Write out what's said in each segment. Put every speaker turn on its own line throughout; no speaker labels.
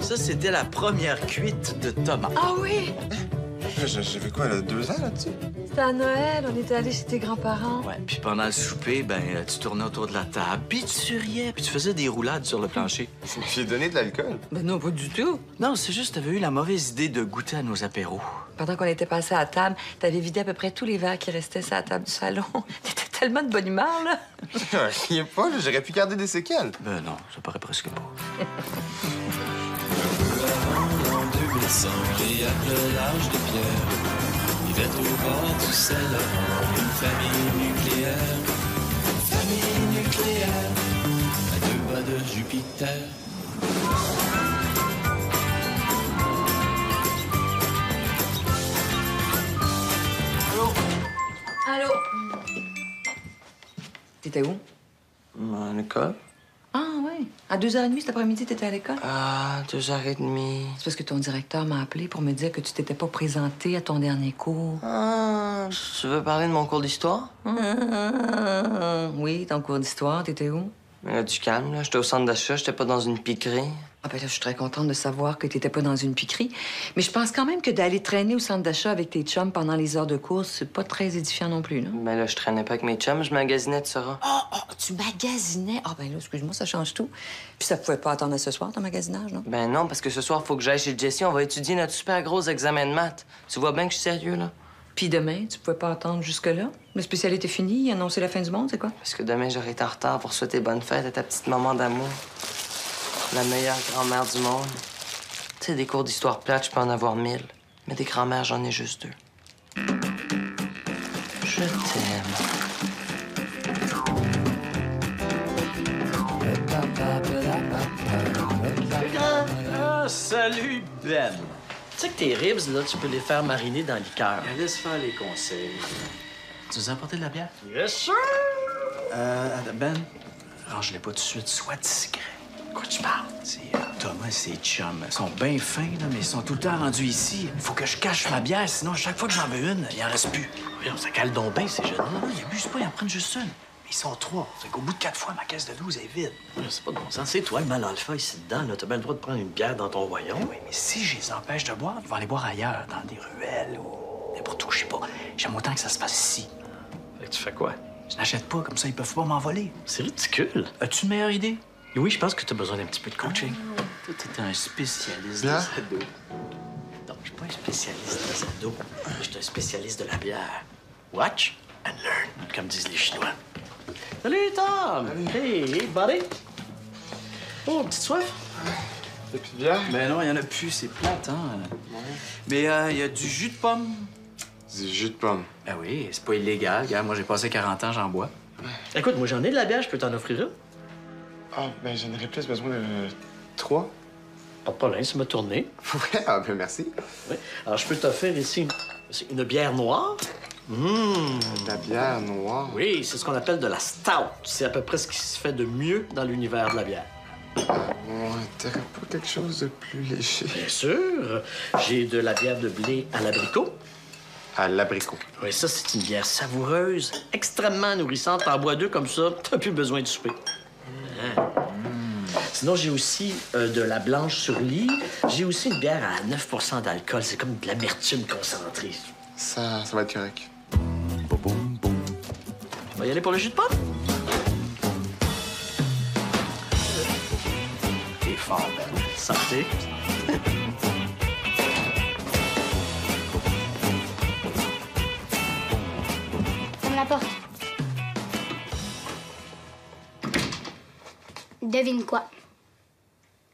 Ça, c'était la première cuite de tomates.
Ah oui?
J'avais quoi, là, 2 ans là-dessus?
C'était à Noël, on était allés chez tes grands-parents.
Ouais, puis pendant le souper, tu tournais autour de la table, puis tu riais, puis tu faisais des roulades sur le plancher.
J'ai donné de l'alcool.
Ben non, pas du tout.
Non, c'est juste, t'avais eu la mauvaise idée de goûter à nos apéros.
Pendant qu'on était passés à la table, t'avais vidé à peu près tous les verres qui restaient sur la table du salon. T'étais tellement de bonne humeur, là.
Riez pas, là, j'aurais pu garder des séquelles.
Ben non, ça paraît presque pas.
En 2005, et après l'âge de pierre, vivait au bord du Saint-Laurent une famille nucléaire. Une famille nucléaire, à 2 pas de Jupiter.
Allô? T'étais où?
À l'école?
Ah, oui. À 2h30 cet après-midi, t'étais à l'école?
Ah, 2h30.
C'est parce que ton directeur m'a appelé pour me dire que tu t'étais pas présenté à ton dernier cours.
Ah, tu veux parler de mon cours d'histoire?
Oui, ton cours d'histoire, t'étais où?
Mais là, du calme, là. J'étais au centre d'achat, j'étais pas dans une piquerie.
Ah ben là, je suis très contente de savoir que t'étais pas dans une piquerie. Mais je pense quand même que d'aller traîner au centre d'achat avec tes chums pendant les heures de course, c'est pas très édifiant non plus, là.
Mais là, je traînais pas avec mes chums, je magasinais, tu sauras.
Tu magasinais? Ah ben là, excuse-moi, ça change tout. Puis ça pouvait pas attendre à ce soir, ton magasinage, non?
Ben non, parce que ce soir, faut que j'aille chez Jessie, on va étudier notre super gros examen de maths. Tu vois bien que je suis sérieux, là?
Puis demain, tu pouvais pas attendre jusque-là? Le spécialité fini, annoncer la fin du monde, c'est quoi?
Parce que demain, j'aurai été en retard pour souhaiter bonne fête à ta petite maman d'amour. La meilleure grand-mère du monde. Tu sais, des cours d'histoire plate, je peux en avoir 1000. Mais des grand-mères, j'en ai juste 2. Je t'aime.
Ah, salut, Ben.
Tu sais que tes ribs, là, tu peux les faire mariner dans le liqueur.
Laisse faire les conseils. Tu nous as apporté de la bière?
Yes, sir!
Ben, range-les pas tout de suite, sois discret.
Quoi tu parles?
C'est Thomas et ses chums. Ils sont bien fins, là, mais ils sont tout le temps rendus ici. Faut que je cache ma bière, sinon, chaque fois que j'en veux une, il en reste plus.
Voyons, ça cale donc bien, ces jeunes.
Non, ils abusent pas, ils en prennent juste une. Mais ils sont 3. Fait qu'au bout de 4 fois, ma caisse de 12 est vide.
C'est pas de bon sens. C'est toi le mal alpha ici dedans, là. T'as bien le droit de prendre une bière dans ton royaume.
Oui, mais si je les empêche de boire, ils vont aller boire ailleurs, dans des ruelles ou n'importe où, je sais pas. J'aime autant que ça se passe ici.
Fait que tu fais quoi?
Je n'achète pas, comme ça, ils peuvent pas m'envoler.
C'est ridicule.
As-tu une meilleure idée?
Oui, je pense que t'as besoin d'un petit peu de coaching.
Toi, t'es un spécialiste
Bière?
des ados.
Non, je suis pas un spécialiste des ados. Je suis un spécialiste de la bière. Watch and learn, comme disent les Chinois. Salut, Tom! Hey, buddy! Oh, petite soif?
Et puis bière?
Ben non, il y en a plus, c'est plate, hein? Mais il y a du jus de pomme.
Du jus de pomme.
Ben oui, c'est pas illégal. Regarde, moi, j'ai passé 40 ans, j'en bois.
Écoute, moi, j'en ai de la bière, je peux t'en offrir une.
Ah, ben j'en aurais plus besoin de 3.
Pas de problème, ça m'a tourné.
Ouais, ah ben merci.
Oui. Alors, je peux t'offrir ici une bière noire.
La bière noire.
Oui, c'est ce qu'on appelle de la stout. C'est à peu près ce qui se fait de mieux dans l'univers de la bière.
Ouais, t'aurais pas quelque chose de plus léger?
Bien sûr, j'ai de la bière de blé à l'abricot.
À l'abricot.
Oui, ça, c'est une bière savoureuse, extrêmement nourrissante. T'en bois 2 comme ça, t'as plus besoin de souper. Sinon, j'ai aussi de la blanche sur lit. J'ai aussi une bière à 9 % d'alcool. C'est comme de l'amertume concentrée.
Ça va être correct.
On va y aller pour le jus de pomme?
T'es fort, Ben.
Santé.
Ferme la porte. Devine quoi?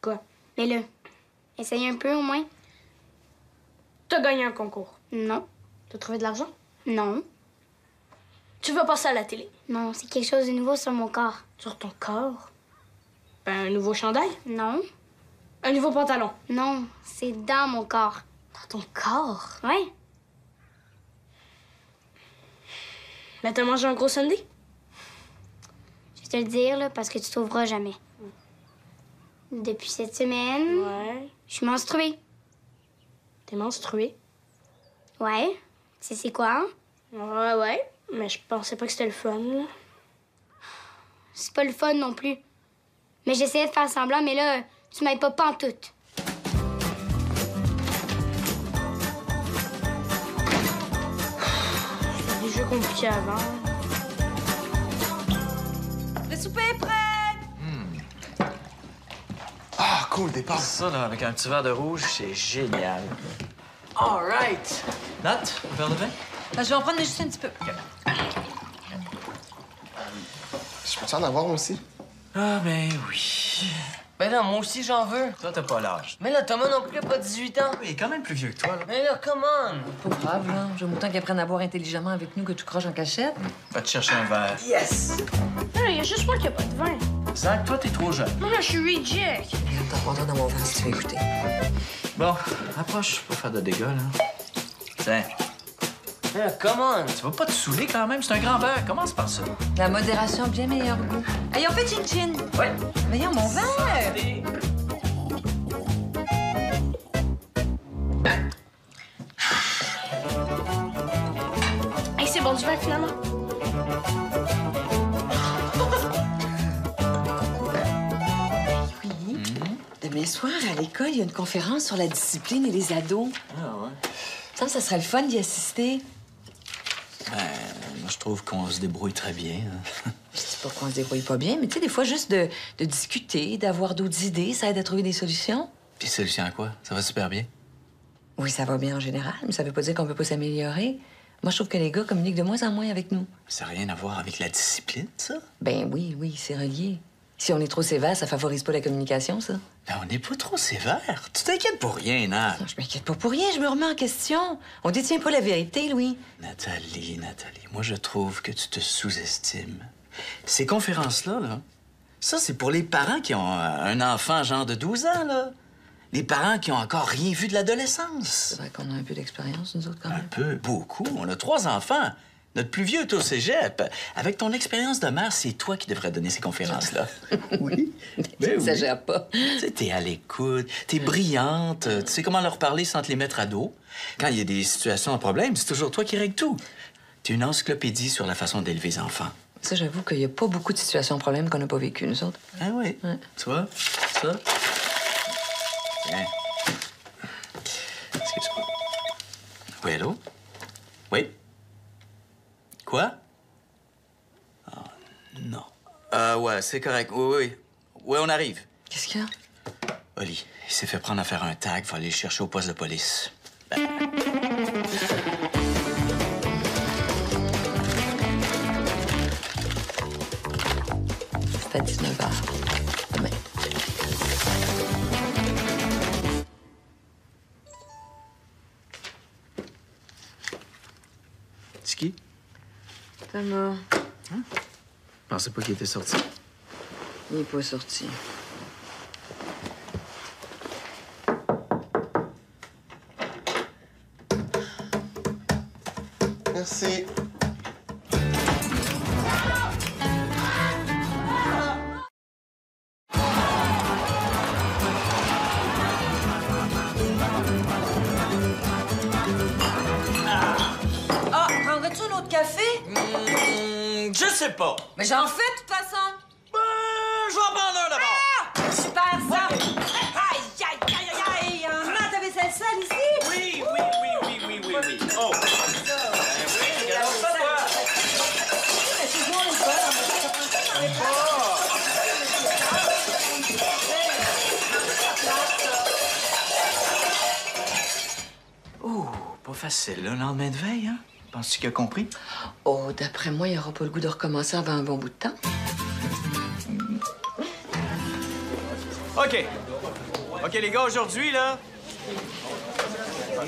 Quoi?
Mais le. Essaye un peu au moins.
T'as gagné un concours.
Non.
T'as trouvé de l'argent?
Non.
Tu vas passer à la télé.
Non, c'est quelque chose de nouveau sur mon corps.
Sur ton corps? Ben, un nouveau chandail?
Non.
Un nouveau pantalon?
Non, c'est dans mon corps.
Dans ton corps?
Ouais.
Ben, t'as mangé un gros sundae?
Je vais te le dire, là, parce que tu trouveras jamais. Depuis cette semaine,
Ouais.
je suis menstruée.
T'es menstruée?
Ouais. Tu sais c'est quoi?
Ouais. Mais je pensais pas que c'était le fun, là.
C'est pas le fun non plus. Mais j'essayais de faire semblant, mais là, tu m'aides pas pantoute.
compliqué avant.
Le souper est prêt!
Ah, cool, départ.
Ça, là, avec un petit verre de rouge, c'est génial. All right. Nat, un verre de vin?
Je vais en prendre juste un petit peu.
Je peux en avoir, moi aussi?
Ah, ben oui.
Ben là, moi aussi, j'en veux.
Toi, t'as pas l'âge.
Mais là, Thomas non plus a pas 18 ans.
Il est quand même plus vieux que toi, là.
Mais là, come on!
Pas grave, là. J'aime autant qu'ils apprennent à boire intelligemment avec nous que tu croches en cachette.
Va te chercher un verre.
Yes!
Là, il y a juste moi qui a pas de vin.
Zach, toi, t'es trop jeune.
Non, là, je suis reject.
T'en prendras dans mon verre si tu veux écouter.
Bon, approche pour faire de dégâts, là. Tiens,
Là, come on!
tu vas pas te saouler quand même, c'est un grand verre. Commence par ça.
La modération a bien meilleur goût. Allez, on fait chin-chin.
Ouais.
Voyons, mon verre!
Hey, c'est bon du vin, finalement.
Oui. Demain soir, à l'école, il y a une conférence sur la discipline et les ados.
Ah ouais.
Ça serait le fun d'y assister.
Ben, moi, je trouve qu'on se débrouille très bien. Hein.
Je dis pas qu'on se débrouille pas bien, mais tu sais, des fois, juste de discuter, d'avoir d'autres idées, ça aide à trouver des solutions.
Puis solution à quoi? Ça va super bien.
Oui, ça va bien en général, mais ça veut pas dire qu'on peut pas s'améliorer. Moi, je trouve que les gars communiquent de moins en moins avec nous.
Ça n'a rien à voir avec la discipline, ça?
Ben oui, c'est relié. Si on est trop sévère, ça favorise pas la communication, ça.
Ben, on n'est pas trop sévère. Tu t'inquiètes pour rien, Nat.
Non, je m'inquiète pas pour rien, je me remets en question. On détient pas la vérité, Louis.
Nathalie, moi, je trouve que tu te sous-estimes. Ces conférences-là, là, ça, c'est pour les parents qui ont un enfant genre de 12 ans, là. Les parents qui ont encore rien vu de l'adolescence.
C'est vrai qu'on a un peu d'expérience, nous autres, quand
Un
même.
peu, beaucoup. On a 3 enfants. Notre plus vieux est au cégep. Avec ton expérience de mère, c'est toi qui devrais donner ces conférences-là. Oui. Ben oui.
T'exagères pas.
Tu sais, t'es à l'écoute, t'es brillante, tu sais comment leur parler sans te les mettre à dos. Quand il y a des situations de problème, c'est toujours toi qui règles tout. T'es une encyclopédie sur la façon d'élever les enfants.
Ça, j'avoue qu'il y a pas beaucoup de situations de problème qu'on n'a pas vécues, nous autres.
Ah oui?
Ouais.
Tu vois? Ça? Tiens. Excuse-moi. Oui, allô? Oui? Quoi? Ah, non. Ouais, c'est correct. Oui. Oui, on arrive.
Qu'est-ce qu'il y a?
Oli, il s'est fait prendre à faire un tag. Faut aller le chercher au poste de police.
C'est à 19h. Demain.
C'est qui?
Thomas.
Je pensais pas qu'il était sorti.
Il est pas sorti.
Merci.
Ah, prendrais-tu un autre café?
Je sais pas.
Mais j'en fais, de toute façon.
Je vais en prendre un d'abord.
Ah! Super, ça! Aïe! Maman, t'avais celle sale ici?
Oui. Oh. Oh, pas facile, le lendemain de veille, hein? Penses-tu qu'il a compris?
Oh, d'après moi, il aura pas le goût de recommencer avant un bon bout de temps.
OK. OK, les gars, aujourd'hui, là,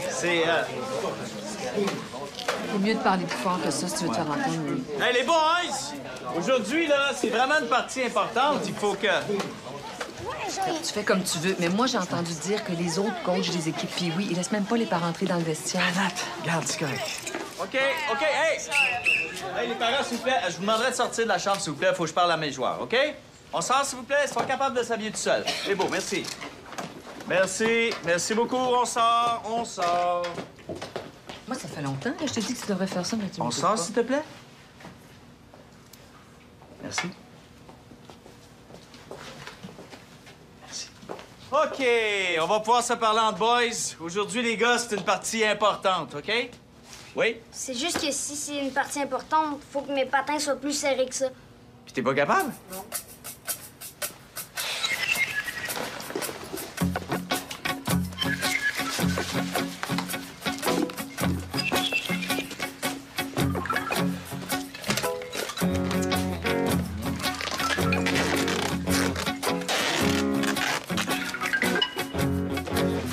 c'est...
C'est mieux de parler plus fort que ça si tu veux te faire entendre.
Hey, les boys! Aujourd'hui, là, c'est vraiment une partie importante. Il faut que...
Tu fais comme tu veux, mais moi, j'ai entendu dire que les autres coachs des équipes Pee-Wee, ils laissent même pas les parents entrer dans le vestiaire.
Nat, regarde, c'est correct. OK, hey! Hey, les parents, s'il vous plaît, je vous demanderai de sortir de la chambre, s'il vous plaît. Faut que je parle à mes joueurs, OK? On sort, s'il vous plaît. Ils sont capables de s'habiller tout seuls. C'est beau, merci. Merci beaucoup. On sort.
Moi, ça fait longtemps que je te dis que tu devrais faire ça, mais tu
On
m'écoutes
sort,
pas.
s'il te plaît? Merci. OK, on va pouvoir se parler entre boys. Aujourd'hui, les gars, c'est une partie importante, OK? Oui?
C'est juste que si c'est une partie importante, faut que mes patins soient plus serrés que ça.
Puis t'es pas capable?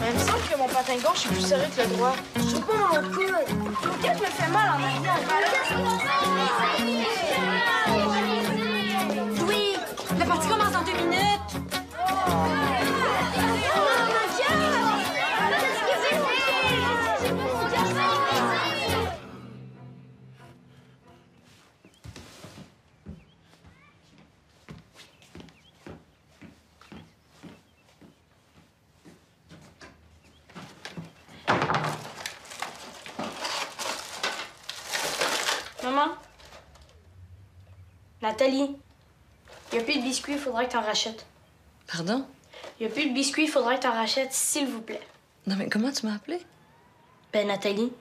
Il me semble que mon patin gauche est plus serré que le droit.
Je trouve pas mon coude.
Qu'est-ce que je me fais mal en arrivant?
Oui, la partie commence dans 2 minutes.
Maman? Nathalie? Il n'y a plus de biscuits, il faudrait que t'en rachètes.
Pardon?
Il n'y a plus de biscuits, il faudrait que t'en rachètes, s'il vous plaît.
Non, mais comment tu m'as appelé?
Ben, Nathalie,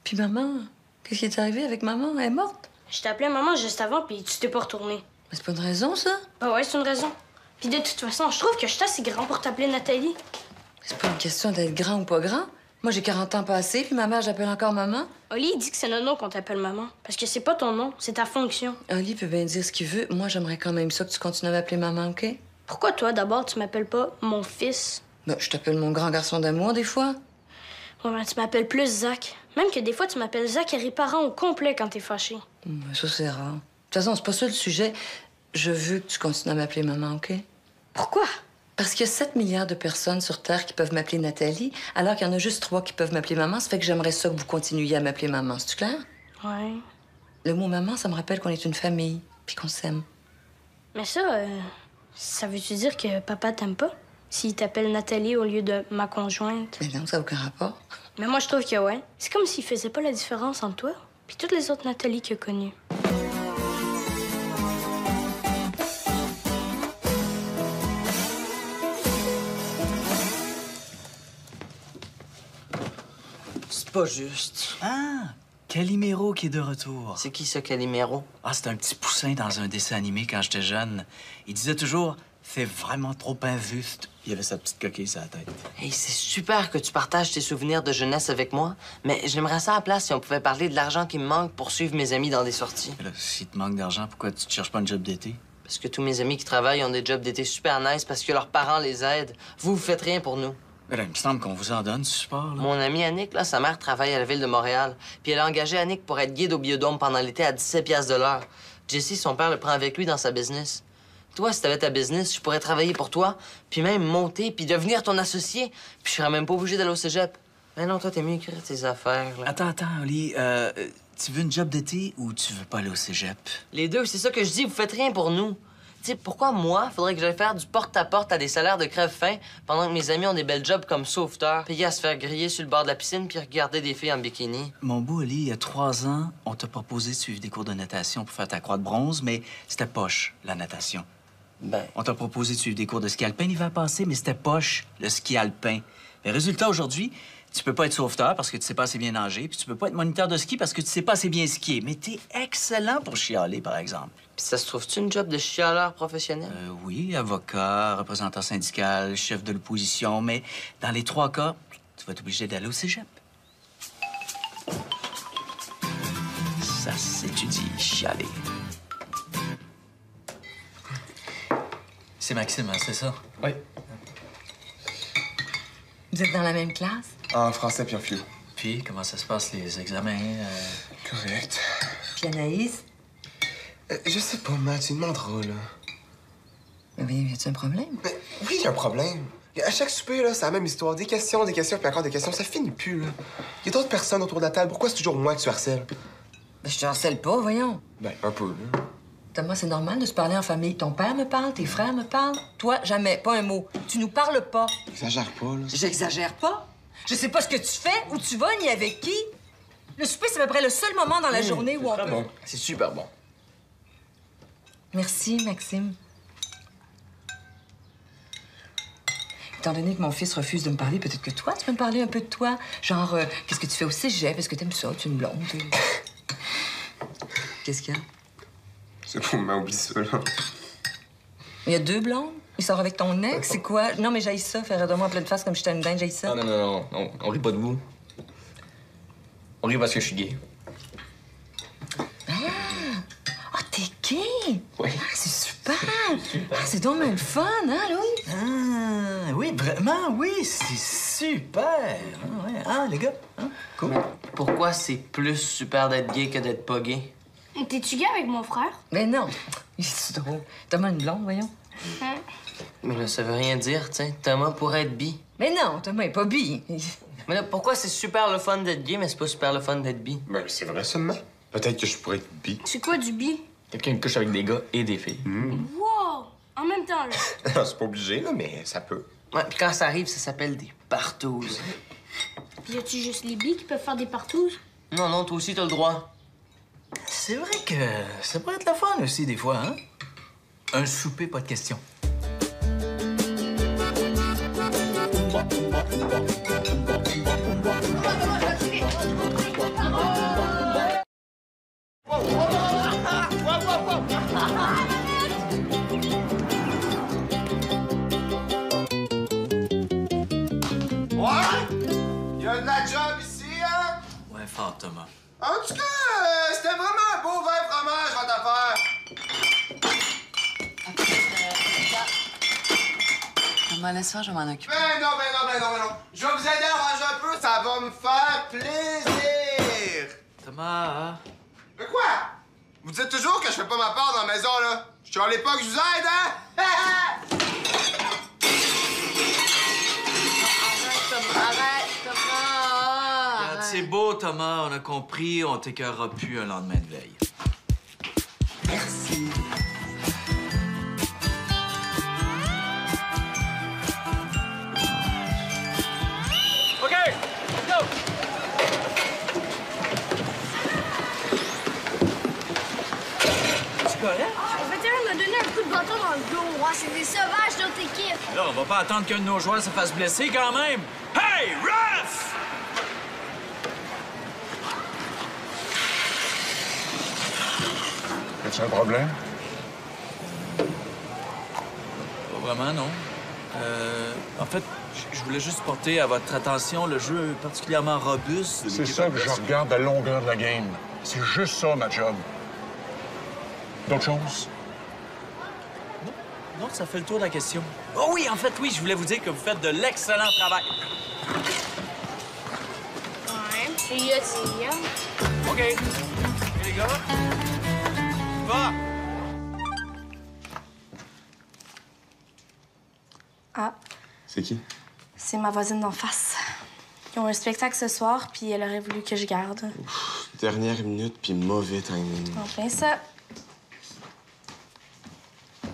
Puis maman, qu'est-ce qui est arrivé avec maman? Elle est morte?
je t'ai appelé maman juste avant, puis tu t'es pas retourné.
Mais c'est pas une raison, ça?
Ben ouais, c'est une raison. Puis de toute façon, je trouve que je suis assez grand pour t'appeler Nathalie.
C'est pas une question d'être grand ou pas grand. Moi, j'ai 40 ans passés, puis ma mère, j'appelle encore maman.
Oli, il dit que c'est notre nom qu'on t'appelle maman. Parce que c'est pas ton nom, c'est ta fonction.
Oli peut bien dire ce qu'il veut. Moi, j'aimerais quand même ça que tu continues à m'appeler maman, OK?
Pourquoi toi, d'abord, tu m'appelles pas mon fils?
Ben, je t'appelle mon grand garçon d'amour, des fois.
Ouais, ben, tu m'appelles plus Zach. Même que des fois, tu m'appelles Zachary parent au complet quand t'es fâché.
Ben, ça, c'est rare. De toute façon, c'est pas ça le sujet. Je veux que tu continues à m'appeler maman, OK?
Pourquoi?
Parce qu'il y a 7 milliards de personnes sur Terre qui peuvent m'appeler Nathalie, alors qu'il y en a juste 3 qui peuvent m'appeler maman. Ça fait que j'aimerais ça que vous continuiez à m'appeler maman. C'est-tu clair?
Ouais.
Le mot maman, ça me rappelle qu'on est une famille, puis qu'on s'aime.
Mais ça veut-tu dire que papa t'aime pas? S'il t'appelle Nathalie au lieu de ma conjointe?
Mais non, ça n'a aucun rapport.
Mais moi, je trouve que ouais. C'est comme s'il faisait pas la différence entre toi puis toutes les autres Nathalie qu'il a connues.
C'est pas juste.
Ah! Calimero qui est de retour.
C'est qui, ça, Calimero?
Ah, c'était un petit poussin dans un dessin animé quand j'étais jeune. Il disait toujours « C'est vraiment trop injuste ». Il avait sa petite coquille sur la tête.
Hey, c'est super que tu partages tes souvenirs de jeunesse avec moi, mais j'aimerais ça à la place si on pouvait parler de l'argent qui me manque pour suivre mes amis dans des sorties.
Mais là, si te manque d'argent, pourquoi tu te cherches pas un job d'été?
Parce que tous mes amis qui travaillent ont des jobs d'été super nice parce que leurs parents les aident. Vous faites rien pour nous.
Mais là, il me semble qu'on vous en donne du support, là.
Mon amie Annick, là, sa mère travaille à la ville de Montréal. Puis elle a engagé Annick pour être guide au biodôme pendant l'été à 17 piastres de l'heure. Jessie, son père, le prend avec lui dans sa business. Toi, si t'avais ta business, je pourrais travailler pour toi, puis même monter, puis devenir ton associé. Puis je serais même pas obligé d'aller au cégep. Mais non, toi, t'es mieux écrire tes affaires, là.
Attends, Oli. Tu veux une job d'été ou tu veux pas aller au cégep?
Les deux, c'est ça que je dis, vous faites rien pour nous. Tu sais, pourquoi moi, faudrait que j'aille faire du porte-à-porte à des salaires de crève-faim pendant que mes amis ont des belles jobs comme sauveteurs, payés à se faire griller sur le bord de la piscine puis regarder des filles en bikini?
Mon beau Oli, il y a 3 ans, on t'a proposé de suivre des cours de natation pour faire ta croix de bronze, mais c'était poche, la natation.
Ben,
On t'a proposé de suivre des cours de ski alpin l'hiver passé, mais c'était poche, le ski alpin. Le résultat, aujourd'hui, tu peux pas être sauveteur parce que tu sais pas assez bien nager, puis tu peux pas être moniteur de ski parce que tu sais pas assez bien skier. Mais t'es excellent pour chialer, par exemple.
pis ça se trouve-tu une job de chialeur professionnel?
Oui, avocat, représentant syndical, chef de l'opposition, mais dans les 3 cas, tu vas être obligé d'aller au cégep. Ça s'étudie, chialer. C'est Maxime, hein, c'est ça?
Oui.
Vous êtes dans la même classe?
En français puis en philo.
Puis, comment ça se passe, les examens?
Correct.
Puis Anaïs?
Je sais pas, Matt, tu demanderas, là.
Oui, y a-tu un problème?
Mais oui, il y a un problème. À chaque souper, là, c'est la même histoire. Des questions, puis encore des questions. Ça finit plus, là. Il y a d'autres personnes autour de la table. Pourquoi c'est toujours moi que tu harcèles?
Ben, je te harcèle pas, voyons.
Ben, un peu, là.
Thomas, c'est normal de se parler en famille. Ton père me parle, tes frères me parlent. Toi, jamais, pas un mot. Tu nous parles pas.
Exagère pas, là.
J'exagère pas. Je sais pas ce que tu fais, où tu vas, ni avec qui. Le souper, c'est à peu près le seul moment dans la journée où on peut...
Bon, c'est super bon.
Merci, Maxime. étant donné que mon fils refuse de me parler, peut-être que toi, tu peux me parler un peu de toi. Genre, qu'est-ce que tu fais au cégep? Est-ce que t'aimes ça? Tu es une blonde? Qu'est-ce qu'il y a?
C'est pour m'oublier ça, là.
Il y a 2 blondes? Il sort avec ton ex? C'est quoi? Non, mais j'haïs ça, faire de moi en pleine face comme je t'aime bien, j'haïs ça.
Non. On rit pas de vous. On rit parce que je suis gay.
Ah, t'es gay?
Oui.
Ah, c'est super! Ah, c'est donc bien le fun, hein, Louis?
Ah, oui, vraiment, oui, c'est super. Ah, ouais. Ah, les gars, hein? Cool.
Pourquoi c'est plus super d'être gay que d'être pas gay?
T'es-tu gay avec mon frère?
Mais non, c'est drôle. Thomas une blonde, voyons.
Hein?
Mais là, ça veut rien dire, tiens. Thomas pourrait être bi.
Mais non, Thomas est pas bi.
Mais là, pourquoi c'est super le fun d'être gay, mais c'est pas super le fun d'être bi?
Ben, c'est vrai seulement. Peut-être que je pourrais être bi.
C'est quoi du bi?
Quelqu'un qui couche avec des gars et des filles.
Wow! En même temps, là.
Non, c'est pas obligé, là, mais ça peut.
Ouais, puis quand ça arrive, ça s'appelle des partouzes.
Puis y a-tu juste les bi qui peuvent faire des partouzes?
Non, toi aussi, t'as le droit.
C'est vrai que ça pourrait être le fun aussi, des fois, hein? Un souper, pas de questions.
Ouais? Y a de la job ici, hein?
Ouais, fort, Thomas.
En tout cas, c'était vraiment un beau vin fromage, votre affaire.
Thomas, laisse faire, je vais m'en occuper.
Ben non. Je vais vous aider à ranger un peu, ça va me faire plaisir.
Thomas,
Mais quoi? Vous dites toujours que je fais pas ma part dans la maison, là. Je suis à l'époque, je vous aide, hein?
Arrête, Thomas!
regarde, c'est beau, Thomas, on a compris, on t'écœurera plus un lendemain de veille.
Merci.
OK, go! C'est correct?
Le vétéran m'a donné un coup de bâton dans le dos. Ouais, c'est des sauvages d'autres équipes.
Là, on va pas attendre qu'un de nos joueurs se fasse blesser quand même. Hey, ref!
As-tu un problème?
Pas vraiment, non. En fait, je voulais juste porter à votre attention le jeu particulièrement robuste.
C'est ça que je regarde à longueur de la game. C'est juste ça, ma job. D'autres choses?
Non, ça fait le tour de la question. Oh oui, en fait, oui, je voulais vous dire que vous faites de l'excellent travail.
Ouais. Et y a
OK. Et les gars? Va!
Ah,
C'est qui?
c'est ma voisine d'en face. Ils ont un spectacle ce soir, puis elle aurait voulu que je garde.
Dernière minute, puis mauvais timing.
En plein ça.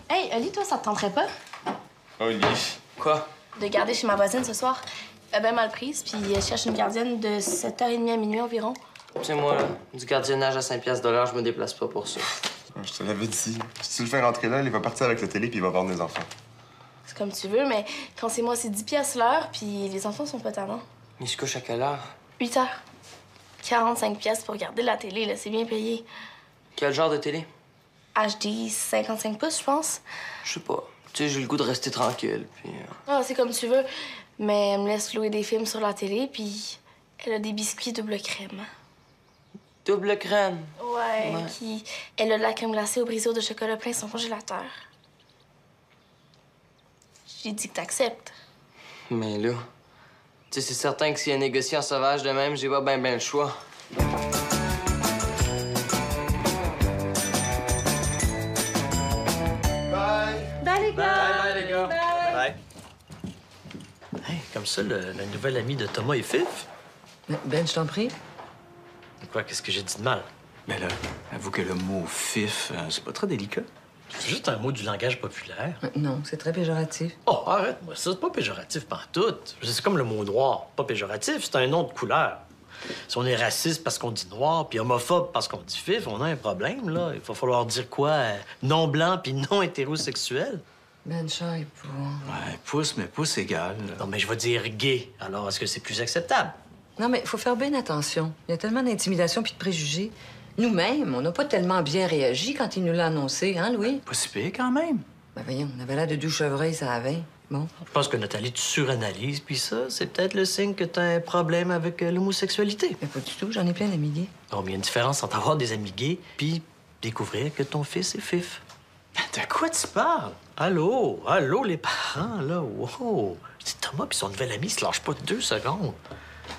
Hey, Oli, toi, ça te tenterait pas
Oli.
Quoi?
de garder chez ma voisine ce soir? Elle est bien mal prise, puis elle cherche une gardienne de 7h30 à minuit environ.
Tu sais, moi, là, du gardiennage à 5 piastres de l'heure, je me déplace pas pour ça.
Je te l'avais dit. Si tu le fais rentrer là, il va partir avec la télé, puis il va voir des enfants.
C'est comme tu veux, mais quand c'est moi, c'est 10 piastres l'heure, puis les enfants sont pas tannants.
Il se couche à quelle heure?
8h. 45 piastres pour regarder la télé, là, c'est bien payé.
Quel genre de télé?
HD 55 pouces, je pense.
Je sais pas. Tu sais, j'ai le goût de rester tranquille, puis...
Ah, c'est comme tu veux. Mais elle me laisse louer des films sur la télé, puis elle a des biscuits double crème.
Double crème?
Ouais, puis elle a de la crème glacée au briseau de chocolat plein son congélateur. J'ai dit que t'acceptes.
Mais là... Tu sais, c'est certain que si elle négocie en sauvage de même, j'ai pas ben le choix.
Bye!
Bye, les gars!
Bye, les gars!
Bye.
Hey, comme ça, le nouvel ami de Thomas est Fif?
Ben, je t'en prie.
Quoi, qu'est-ce que j'ai dit de mal?
Mais là, avoue que le mot fif, c'est pas très délicat.
C'est juste un mot du langage populaire.
Non, c'est très péjoratif.
Oh, arrête-moi ça, c'est pas péjoratif pantoute. C'est comme le mot noir. Pas péjoratif, c'est un nom de couleur. Si on est raciste parce qu'on dit noir, puis homophobe parce qu'on dit fif, on a un problème, là. Il va falloir dire quoi? Non blanc puis non hétérosexuel?
Ben Charles pour...
Ouais, pouce, mais pouce égal. Là.
Non, mais je vais dire gay. Alors, est-ce que c'est plus acceptable?
Non, mais il faut faire bien attention. Il y a tellement d'intimidation puis de préjugés. Nous-mêmes, on n'a pas tellement bien réagi quand il nous l'a annoncé, hein, Louis?
Pas si pire, quand même.
Ben voyons, on avait l'air de 12 chevreuils, ça avait. Bon.
Je pense que Nathalie, tu suranalyses, puis ça, c'est peut-être le signe que t'as un problème avec l'homosexualité.
Mais pas du tout, j'en ai plein d'amis gays.
Oh, mais il y a une différence entre avoir des amis gays puis découvrir que ton fils est fif.
De quoi tu parles?
Allô, les parents, là, wow! C'est Thomas puis son nouvel ami se lâchent pas 2 secondes.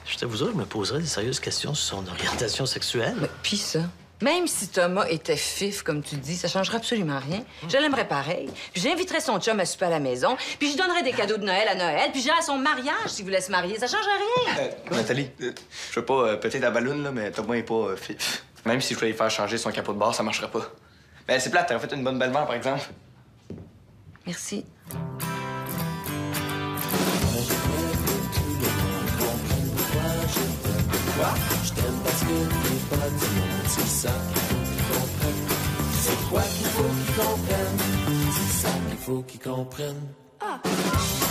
Je t'avoue, je me poserais des sérieuses questions sur son orientation sexuelle.
Mais pis ça, même si Thomas était fif, comme tu dis, ça changerait absolument rien. Je l'aimerais pareil. Puis j'inviterais son chum à souper à la maison, puis je lui donnerais des cadeaux de Noël à Noël, puis j'irais à son mariage s'il voulait se marier. Ça changerait rien.
Nathalie, je veux pas péter ta balloune, là, mais Thomas est pas fif. Même si je voulais lui faire changer son capot de bar, ça marcherait pas. Mais c'est plate, t'aurais fait une bonne belle-mère, par exemple.
Merci.
Je t'aime parce que t'es pas du monde, c'est ça qu'il faut qu'ils comprennent. C'est quoi qu'il faut qu'ils comprennent? C'est ça qu'il faut qu'ils comprennent.